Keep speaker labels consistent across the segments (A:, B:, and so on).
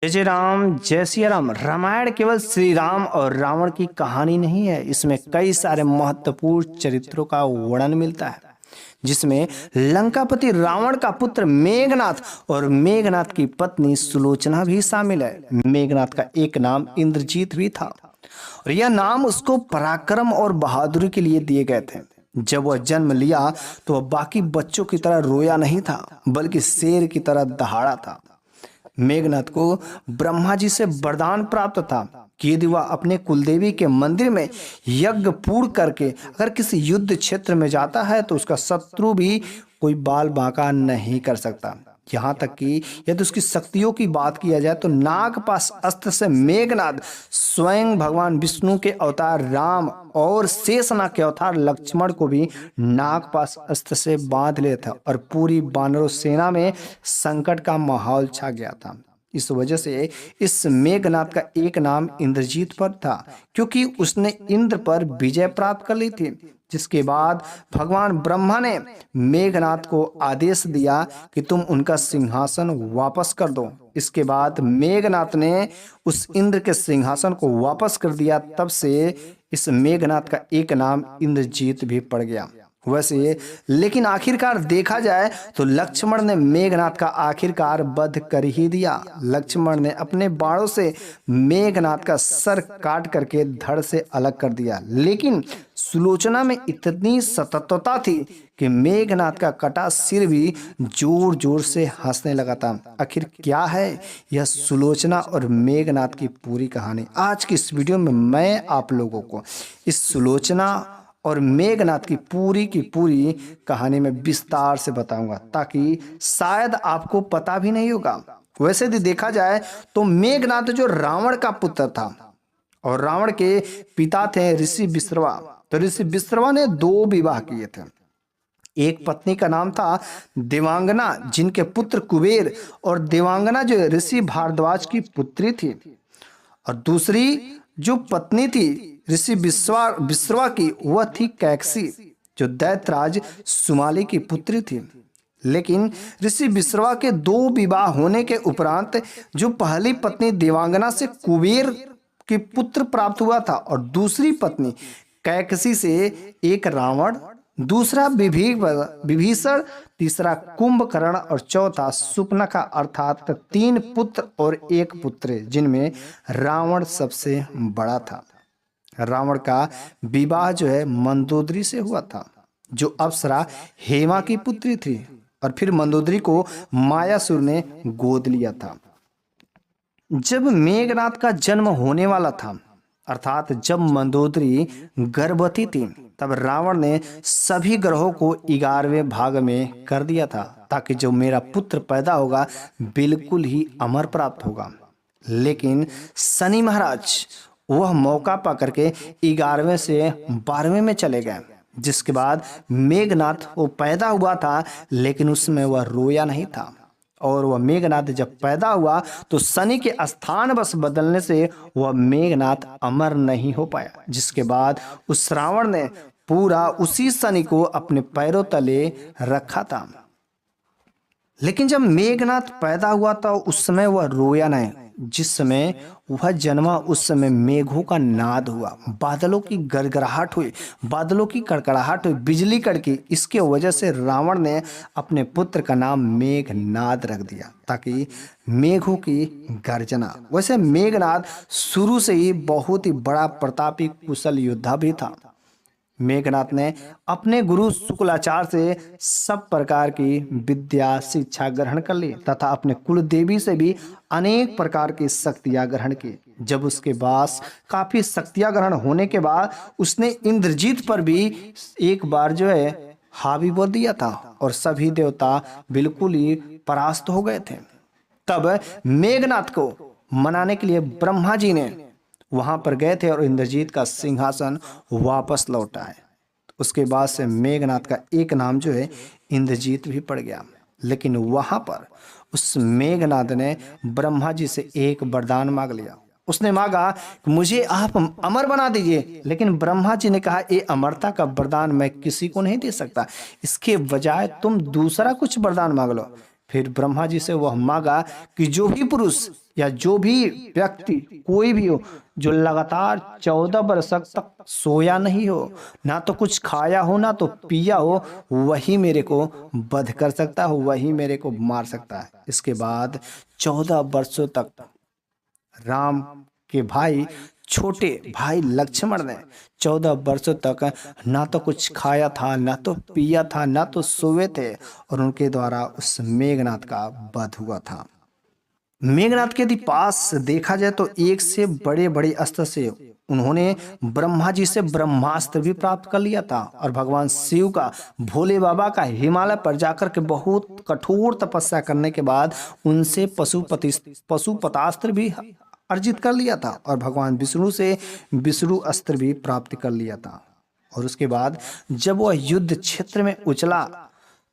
A: जय जय राम जय सिया राम। रामायण केवल श्री राम और रावण की कहानी नहीं है, इसमें कई सारे महत्वपूर्ण चरित्रों का वर्णन मिलता है, जिसमें लंकापति रावण का पुत्र मेघनाथ और मेघनाथ की पत्नी सुलोचना भी शामिल है। मेघनाथ का एक नाम इंद्रजीत भी था और यह नाम उसको पराक्रम और बहादुरी के लिए दिए गए थे। जब वह जन्म लिया तो वह बाकी बच्चों की तरह रोया नहीं था, बल्कि शेर की तरह दहाड़ा था। मेघनाथ को ब्रह्मा जी से वरदान प्राप्त था कि यदि वह अपने कुलदेवी के मंदिर में यज्ञ पूर्ण करके अगर किसी युद्ध क्षेत्र में जाता है तो उसका शत्रु भी कोई बाल बांका नहीं कर सकता। यहाँ तक कि यदि उसकी शक्तियों की बात किया जाए तो नागपाश अस्त्र से मेघनाथ स्वयं भगवान विष्णु के अवतार राम और शेषनाग के अवतार लक्ष्मण को भी नागपाश अस्त्र से बांध लेता था और पूरी वानरों सेना में संकट का माहौल छा गया था। इस वजह से इस मेघनाथ का एक नाम इंद्रजीत पर था, क्योंकि उसने इंद्र पर विजय प्राप्त कर ली थी। जिसके बाद भगवान ब्रह्मा ने मेघनाथ को आदेश दिया कि तुम उनका सिंहासन वापस कर दो। इसके बाद मेघनाथ ने उस इंद्र के सिंहासन को वापस कर दिया। तब से इस मेघनाथ का एक नाम इंद्रजीत भी पड़ गया। वैसे लेकिन आखिरकार देखा जाए तो लक्ष्मण ने मेघनाथ का आखिरकार वध कर ही दिया। लक्ष्मण ने अपने बाणों से मेघनाथ का सर काट करके धड़ से अलग कर दिया, लेकिन सुलोचना में इतनी सततता थी कि मेघनाथ का कटा सिर भी जोर जोर से हंसने लगा था। आखिर क्या है यह सुलोचना और मेघनाथ की पूरी कहानी? आज की इस वीडियो में मैं आप लोगों को इस सुलोचना और मेघनाथ की पूरी कहानी में विस्तार से बताऊंगा, ताकि शायद आपको पता भी नहीं होगा। वैसे यदि देखा जाए तो मेघनाथ जो रावण का पुत्र था और रावण के पिता थे ऋषि विश्रवा। तो ऋषि विश्रवा ने 2 विवाह किए थे। एक पत्नी का नाम था देवांगना, जिनके पुत्र कुबेर और देवांगना जो ऋषि भारद्वाज की पुत्री थी, और दूसरी जो पत्नी थी ऋषि विश्रवा की वह थी कैकसी, जो दैत्यराज सुमाली की पुत्री थी। लेकिन ऋषि विश्रवा के 2 विवाह होने के उपरांत जो पहली पत्नी देवांगना से कुबेर के पुत्र प्राप्त हुआ था और दूसरी पत्नी कैकसी से एक रावण, दूसरा विभीषण, तीसरा कुंभकर्ण और चौथा सुपनखा, अर्थात 3 पुत्र और 1 पुत्र, जिनमें रावण सबसे बड़ा था। रावण का विवाह जो है मंदोदरी से हुआ था, जो अप्सरा हेमा की पुत्री थी, और फिर मंदोदरी को मायासुर ने गोद लिया था। जब मेघनाथ का जन्म होने वाला था, अर्थात जब मंदोदरी गर्भवती थी, तब रावण ने सभी ग्रहों को 11वें भाग में कर दिया था, ताकि जो मेरा पुत्र पैदा होगा बिल्कुल ही अमर प्राप्त होगा। लेकिन शनि महाराज वह मौका पा करके 11वें से 12वें में चले गए। जिसके बाद मेघनाथ वो पैदा हुआ था, लेकिन उसमें वह रोया नहीं था। और वह मेघनाथ जब पैदा हुआ तो शनि के स्थान बस बदलने से वह मेघनाथ अमर नहीं हो पाया। जिसके बाद उस रावण ने पूरा उसी शनि को अपने पैरों तले रखा था। लेकिन जब मेघनाथ पैदा हुआ था उस समय वह रोया नहीं। जिस समय वह जन्मा उस समय मेघों का नाद हुआ, बादलों की गड़गड़ाहट हुई, बादलों की कड़कड़ाहट हुई, बिजली कड़की। इसके वजह से रावण ने अपने पुत्र का नाम मेघनाद रख दिया, ताकि मेघों की गर्जना। वैसे मेघनाद शुरू से ही बहुत ही बड़ा प्रतापी कुशल योद्धा भी था। मेघनाथ ने अपने गुरु शुक्लाचार्य से सब प्रकार की विद्या शिक्षा ग्रहण कर ली तथा अपने कुल देवी से भी अनेक प्रकार की शक्तियां ग्रहण की। जब उसके पास काफी शक्तियां ग्रहण होने के बाद उसने इंद्रजीत पर भी एक बार जो है हावी बोल दिया था और सभी देवता बिल्कुल ही परास्त हो गए थे। तब मेघनाथ को मनाने के लिए ब्रह्मा जी ने वहां पर गए थे और इंद्रजीत का सिंहासन वापस लौटा है। उसके बाद से मेघनाथ का एक नाम जो है इंद्रजीत भी पड़ गया। लेकिन वहां पर उस मेघनाथ ने ब्रह्मा जी से एक वरदान मांग लिया। उसने मांगा कि मुझे आप अमर बना दीजिए, लेकिन ब्रह्मा जी ने कहा ये अमरता का वरदान मैं किसी को नहीं दे सकता, इसके बजाय तुम दूसरा कुछ वरदान मांग लो। फिर ब्रह्मा जी से वह मांगा कि जो भी पुरुष या जो भी व्यक्ति कोई भी हो जो लगातार 14 वर्ष तक सोया नहीं हो, ना तो कुछ खाया हो ना तो पिया हो, वही मेरे को वध कर सकता है, वही मेरे को मार सकता है। इसके बाद 14 वर्षों तक राम के भाई छोटे भाई लक्ष्मण ने 14 वर्षों तक ना तो कुछ खाया था, ना तो पिया था, ना तो सोए थे, और उनके द्वारा उस मेघनाथ का वध हुआ था। मेघनाथ के यदि पास देखा जाए तो एक से बड़े बड़े अस्त्र से उन्होंने ब्रह्मा जी से ब्रह्मास्त्र भी प्राप्त कर लिया था, और भगवान शिव का, भोले बाबा का हिमालय पर जाकर के बहुत कठोर तपस्या करने के बाद उनसे पशुपतास्त्र भी अर्जित कर लिया था, और भगवान विष्णु से विष्णु अस्त्र भी प्राप्त कर लिया था। और उसके बाद जब वह युद्ध क्षेत्र में उछला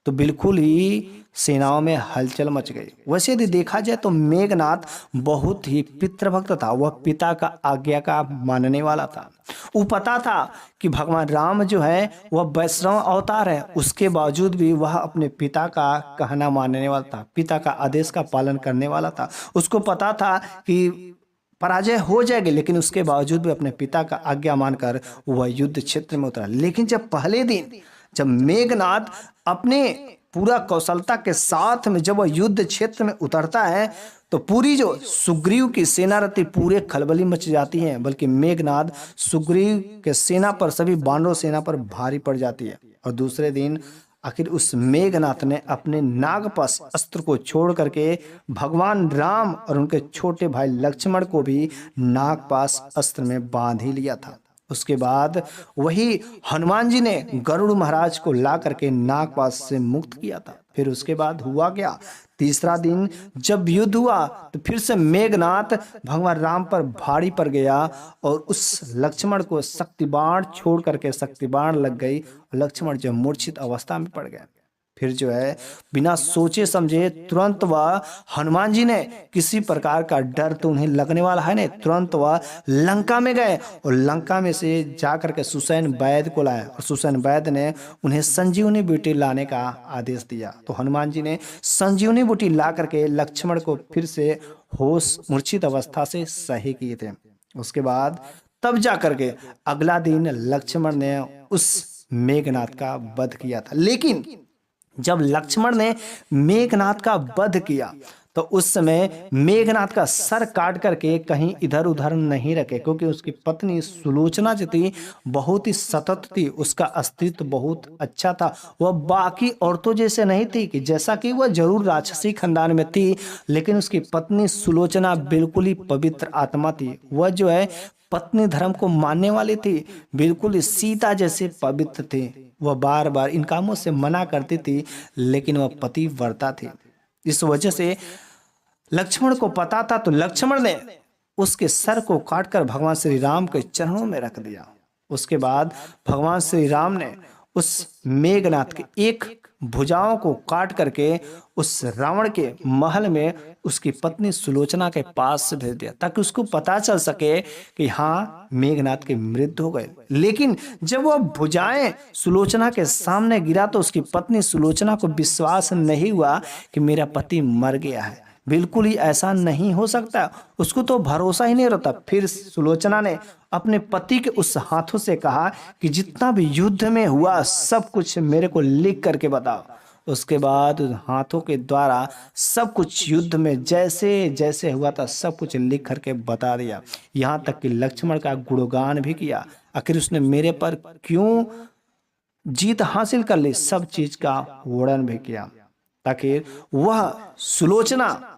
A: तो बिल्कुल ही सेनाओं में हलचल मच गई। वैसे यदि देखा जाए तो मेघनाथ बहुत ही पितृभक्त था, वह पिता का आज्ञा का मानने वाला था। वो पता था कि भगवान राम जो है वह वैष्णव अवतार है, उसके बावजूद भी वह अपने पिता का कहना मानने वाला था, पिता का आदेश का पालन करने वाला था। उसको पता था कि पराजय हो जाएगी, लेकिन उसके बावजूद भी अपने पिता का आज्ञा मानकर वह युद्ध क्षेत्र में उतरा। लेकिन जब पहले दिन जब मेघनाथ अपने पूरा कौशलता के साथ में जब वह युद्ध क्षेत्र में उतरता है तो पूरी जो सुग्रीव की सेना रहती पूरे खलबली मच जाती है, बल्कि मेघनाथ सुग्रीव के सेना पर, सभी बानरों सेना पर भारी पड़ जाती है। और दूसरे दिन आखिर उस मेघनाथ ने अपने नागपाश अस्त्र को छोड़ करके भगवान राम और उनके छोटे भाई लक्ष्मण को भी नागपाश अस्त्र में बांध ही लिया था। उसके बाद वही हनुमान जी ने गरुड़ महाराज को ला करके नागपाश से मुक्त किया था। फिर उसके बाद हुआ क्या, तीसरा दिन जब युद्ध हुआ तो फिर से मेघनाथ भगवान राम पर भारी पड़ गया और उस लक्ष्मण को शक्ति बाण छोड़ करके शक्ति बाण लग गई। लक्ष्मण जो मूर्छित अवस्था में पड़ गया। फिर जो है बिना सोचे समझे तुरंत वह हनुमान जी ने, किसी प्रकार का डर तो उन्हें लगने वाला है नहीं, तुरंत वह लंका में गए और लंका में से जाकर के सुसैन वैद्य को लाया, और सुसैन वैद्य ने उन्हें संजीवनी बूटी लाने का आदेश दिया। तो हनुमान जी ने संजीवनी बूटी ला करके लक्ष्मण को फिर से होश मूर्छित अवस्था से सही किए थे। उसके बाद तब जाकर के अगला दिन लक्ष्मण ने उस मेघनाथ का वध किया था। लेकिन जब लक्ष्मण ने मेघनाथ का वध किया तो उस समय मेघनाथ का सर काट करके कहीं इधर उधर नहीं रखे, क्योंकि उसकी पत्नी सुलोचना जो थी बहुत ही सतत थी, उसका अस्तित्व बहुत अच्छा था। वह बाकी औरतों जैसे नहीं थी कि जैसा कि वह जरूर राक्षसी खानदान में थी, लेकिन उसकी पत्नी सुलोचना बिल्कुल ही पवित्र आत्मा थी। वह जो है पत्नी धर्म को मानने वाली थी, बिल्कुल सीता जैसे पवित्र थी। वह बार बार इन कामों से मना करती थी, लेकिन वह पतिव्रता थी। इस वजह से लक्ष्मण को पता था, तो लक्ष्मण ने उसके सर को काटकर भगवान श्री राम के चरणों में रख दिया। उसके बाद भगवान श्री राम ने उस मेघनाथ के एक भुजाओं को काट करके उस रावण के महल में उसकी पत्नी सुलोचना के पास से भेज दिया, ताकि उसको पता चल सके कि हाँ मेघनाथ की मृत्यु हो गई। लेकिन जब वह भुजाएं सुलोचना के सामने गिरा तो उसकी पत्नी सुलोचना को विश्वास नहीं हुआ कि मेरा पति मर गया है। बिल्कुल ही ऐसा नहीं हो सकता, उसको तो भरोसा ही नहीं रहता। फिर सुलोचना ने अपने पति के उस हाथों से कहा कि जितना भी युद्ध में हुआ सब कुछ मेरे को लिख करके बताओ। उसके बाद हाथों के द्वारा सब कुछ युद्ध में जैसे जैसे हुआ था सब कुछ लिख करके बता दिया, यहाँ तक कि लक्ष्मण का गुणगान भी किया। आखिर उसने मेरे पर क्यों जीत हासिल कर ली, सब चीज का वर्णन भी किया, ताकि वह सुलोचना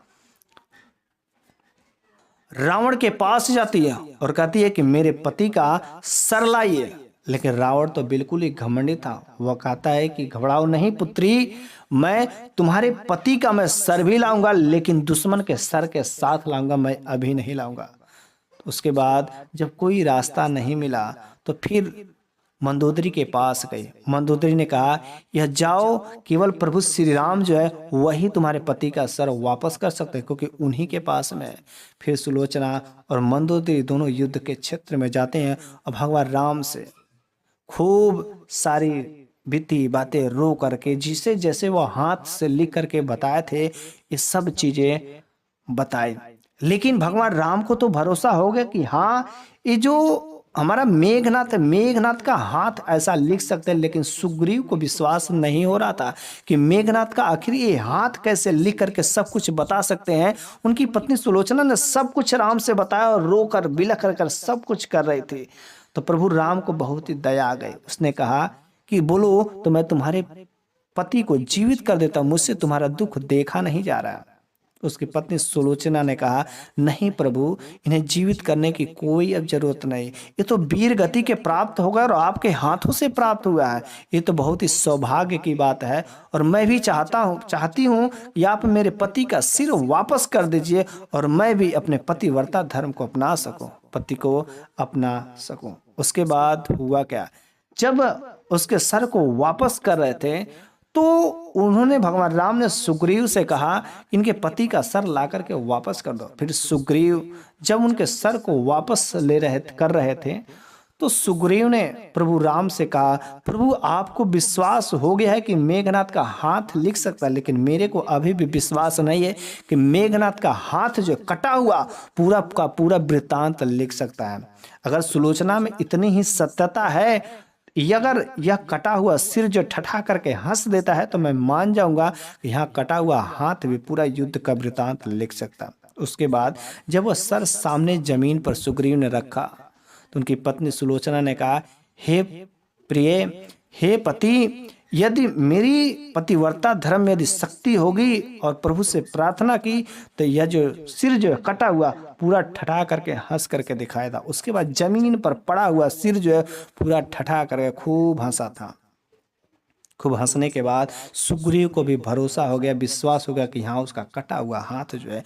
A: रावण के पास जाती है और कहती है कि मेरे पति का सर लाइए। लेकिन रावण तो बिल्कुल ही घमंडी था। वह कहता है कि घबराओ नहीं पुत्री, मैं तुम्हारे पति का मैं सर भी लाऊंगा, लेकिन दुश्मन के सर के साथ लाऊंगा, मैं अभी नहीं लाऊंगा। उसके बाद जब कोई रास्ता नहीं मिला तो फिर मंदोदरी के पास गए। मंदोदरी ने कहा यह जाओ, केवल प्रभु श्री राम जो है वही तुम्हारे पति का सर वापस कर सकते हैं, क्योंकि उन्हीं के पास में। फिर सुलोचना और मंदोदरी दोनों युद्ध के क्षेत्र में जाते हैं और भगवान राम से खूब सारी बीती बातें रो करके, जिसे जैसे वो हाथ से लिख करके बताए थे, ये सब चीजें बताई। लेकिन भगवान राम को तो भरोसा हो गया कि हाँ, ये जो हमारा मेघनाथ है, मेघनाथ का हाथ ऐसा लिख सकते हैं। लेकिन सुग्रीव को विश्वास नहीं हो रहा था कि मेघनाथ का आखिर ये हाथ कैसे लिख करके सब कुछ बता सकते हैं। उनकी पत्नी सुलोचना ने सब कुछ राम से बताया और रो कर बिलख कर सब कुछ कर रही थी। तो प्रभु राम को बहुत ही दया आ गई। उसने कहा कि बोलो तो मैं तुम्हारे पति को जीवित कर देता हूं, मुझसे तुम्हारा दुख देखा नहीं जा रहा। उसकी पत्नी सुलोचना ने कहा, नहीं प्रभु, इन्हें जीवित करने की कोई अब जरूरत नहीं। ये तो वीर गति के प्राप्त हो गए और आपके हाथों से प्राप्त हुआ है। ये तो बहुत ही सौभाग्य की बात है और मैं भी चाहती हूँ कि आप मेरे पति का सिर वापस कर दीजिए और मैं भी अपने पतिव्रता धर्म को अपना सकूं, पति को अपना सकूं। उसके बाद हुआ क्या, जब उसके सर को वापस कर रहे थे तो उन्होंने, भगवान राम ने सुग्रीव से कहा, इनके पति का सर ला करके वापस कर दो। फिर सुग्रीव जब उनके सर को वापस कर रहे थे तो सुग्रीव ने प्रभु राम से कहा, प्रभु आपको विश्वास हो गया है कि मेघनाथ का हाथ लिख सकता है, लेकिन मेरे को अभी भी विश्वास नहीं है कि मेघनाथ का हाथ जो कटा हुआ पूरा का पूरा वृत्तांत लिख सकता है। अगर सुलोचना में इतनी ही सत्यता है, अगर यह कटा हुआ सिर जो ठठा करके हंस देता है, तो मैं मान जाऊंगा कि यहाँ कटा हुआ हाथ भी पूरा युद्ध का वृतांत लिख सकता। उसके बाद जब वह सर सामने जमीन पर सुग्रीव ने रखा तो उनकी पत्नी सुलोचना ने कहा, हे प्रिय, हे पति, यदि मेरी पतिव्रता धर्म में यदि शक्ति होगी और प्रभु से प्रार्थना की तो यह जो सिर जो कटा हुआ पूरा ठठा करके हंस करके दिखाया था। उसके बाद जमीन पर पड़ा हुआ सिर जो है पूरा ठठा करके खूब हंसा था। खूब हंसने के बाद सुग्रीव को भी भरोसा हो गया, विश्वास हो गया कि हाँ, उसका कटा हुआ हाथ जो है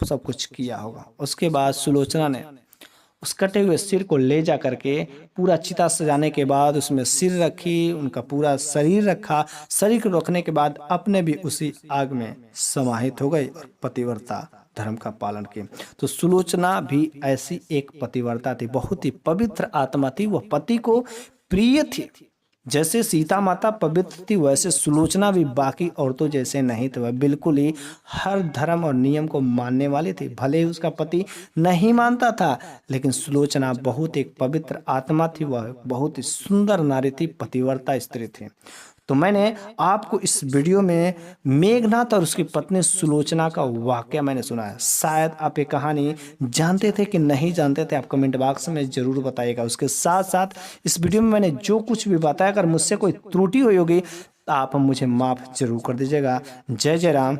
A: सब कुछ किया होगा। उसके बाद सुलोचना ने उस कटे हुए सिर को ले जा करके पूरा चिता सजाने के बाद उसमें सिर रखी, उनका पूरा शरीर रखा। शरीर को रखने के बाद अपने भी उसी आग में समाहित हो गई और पतिव्रता धर्म का पालन किए। तो सुलोचना भी ऐसी एक पतिव्रता थी, बहुत ही पवित्र आत्मा थी। वह पति को प्रिय थी। जैसे सीता माता पवित्र थी, वैसे सुलोचना भी बाकी औरतों जैसे नहीं थी। वह बिल्कुल ही हर धर्म और नियम को मानने वाली थी। भले ही उसका पति नहीं मानता था, लेकिन सुलोचना बहुत एक पवित्र आत्मा थी। वह बहुत ही सुंदर नारी थी, पतिव्रता स्त्री थी। तो मैंने आपको इस वीडियो में मेघनाथ और उसकी पत्नी सुलोचना का वाकया मैंने सुनाया। शायद आप ये कहानी जानते थे कि नहीं जानते थे, आप कमेंट बॉक्स में जरूर बताइएगा। उसके साथ साथ इस वीडियो में मैंने जो कुछ भी बताया, अगर मुझसे कोई त्रुटि हुई होगी तो आप मुझे माफ़ जरूर कर दीजिएगा। जय जय राम।